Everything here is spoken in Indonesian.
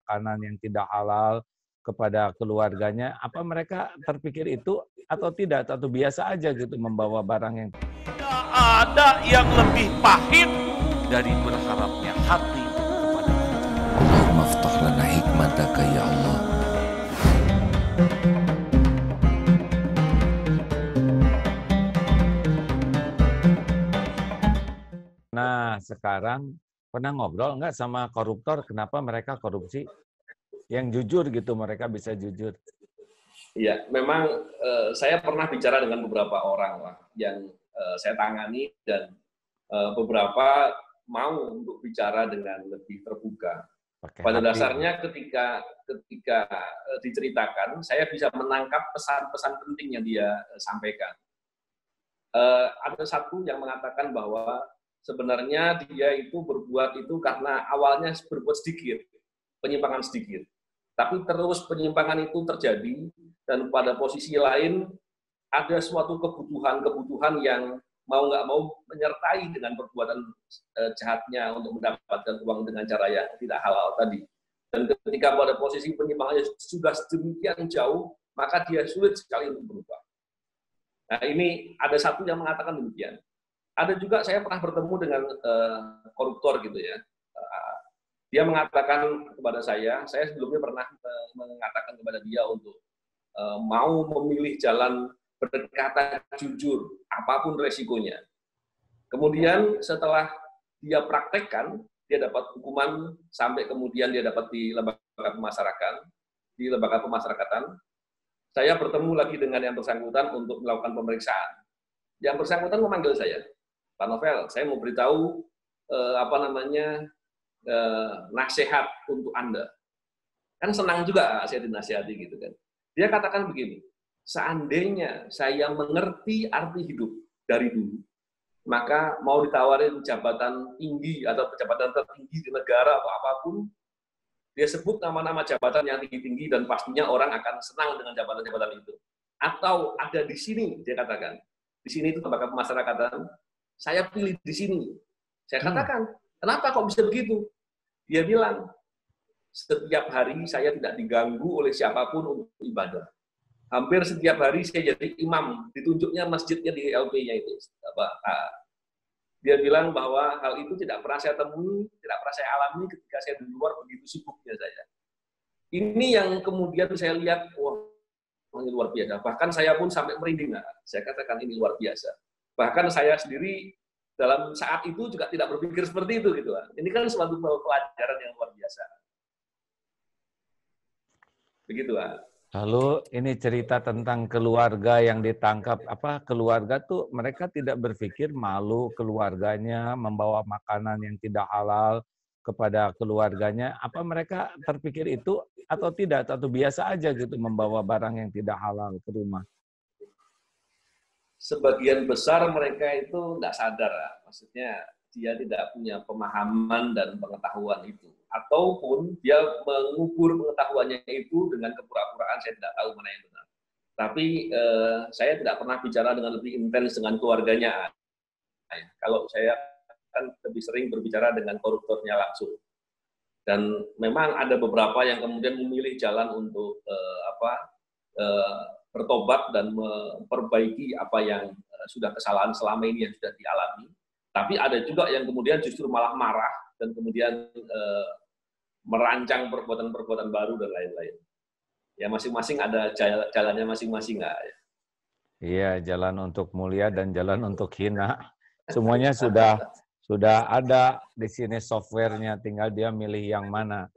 makanan yang tidak halal kepada keluarganya, apa mereka terpikir itu atau tidak, atau biasa aja gitu membawa barang yang Tidak ada yang lebih pahit dari berharapnya hati kepada kita. Allahumma aftah lana hikmataka ya Allah. Nah, sekarang pernah ngobrol nggak sama koruptor, kenapa mereka korupsi? Yang jujur gitu, mereka bisa jujur. Iya, memang saya pernah bicara dengan beberapa orang lah yang saya tangani dan beberapa mau untuk bicara dengan lebih terbuka. Pada dasarnya ketika diceritakan, saya bisa menangkap pesan-pesan penting yang dia sampaikan. Ada satu yang mengatakan bahwa sebenarnya dia itu berbuat itu karena awalnya berbuat sedikit, penyimpangan sedikit. Tapi terus penyimpangan itu terjadi dan pada posisi lain ada suatu kebutuhan yang mau nggak mau menyertai dengan perbuatan jahatnya untuk mendapatkan uang dengan cara yang tidak halal tadi. Dan ketika pada posisi penyimpangannya sudah sedemikian jauh, maka dia sulit sekali untuk berubah. Nah ini ada satu yang mengatakan demikian. Ada juga saya pernah bertemu dengan koruptor gitu ya. Dia mengatakan kepada saya sebelumnya pernah mengatakan kepada dia untuk mau memilih jalan berkata jujur, apapun resikonya. Kemudian setelah dia praktekkan, dia dapat hukuman sampai kemudian dia dapat di lembaga pemasyarakatan. Saya bertemu lagi dengan yang bersangkutan untuk melakukan pemeriksaan. Yang bersangkutan memanggil saya, Pak Novel, saya mau beritahu nasihat untuk Anda. Kan senang juga saya dinasihati gitu kan. Dia katakan begini, seandainya saya mengerti arti hidup dari dulu, maka mau ditawarin jabatan tinggi atau jabatan tertinggi di negara atau apapun, dia sebut nama-nama jabatan yang tinggi-tinggi dan pastinya orang akan senang dengan jabatan-jabatan itu. Atau ada di sini, dia katakan. Di sini itu lembaga pemasyarakatan, saya pilih di sini. Saya katakan, kenapa kok bisa begitu? Dia bilang, setiap hari saya tidak diganggu oleh siapapun untuk ibadah. Hampir setiap hari saya jadi imam, ditunjuknya masjidnya di LP-nya itu. Dia bilang bahwa hal itu tidak pernah saya temui, tidak pernah saya alami ketika saya di luar begitu sibuknya saya. Ini yang kemudian saya lihat, wah, ini luar biasa. Bahkan saya pun sampai merinding. Saya katakan ini luar biasa. Bahkan saya sendiri dalam saat itu juga tidak berpikir seperti itu gitu. Ini kan suatu pelajaran yang luar biasa. Begitu, Lalu ini cerita tentang keluarga yang ditangkap. Keluarga tuh mereka tidak berpikir malu keluarganya membawa makanan yang tidak halal kepada keluarganya. Apa mereka terpikir itu atau tidak, atau biasa aja gitu membawa barang yang tidak halal ke rumah? Sebagian besar mereka itu tidak sadar, maksudnya dia tidak punya pemahaman dan pengetahuan itu, ataupun dia mengubur pengetahuannya itu dengan kepura-puraan, saya tidak tahu mana yang benar. Tapi saya tidak pernah bicara dengan lebih intens dengan keluarganya. Kalau saya kan lebih sering berbicara dengan koruptornya langsung. Dan memang ada beberapa yang kemudian memilih jalan untuk bertobat dan memperbaiki apa yang sudah kesalahan selama ini yang sudah dialami. Tapi ada juga yang kemudian justru malah marah dan kemudian merancang perbuatan-perbuatan baru dan lain-lain. Ya masing-masing ada jalannya masing-masing nggak ya? Iya, jalan untuk mulia dan jalan untuk hina. Semuanya sudah ada di sini softwarenya, tinggal dia milih yang mana.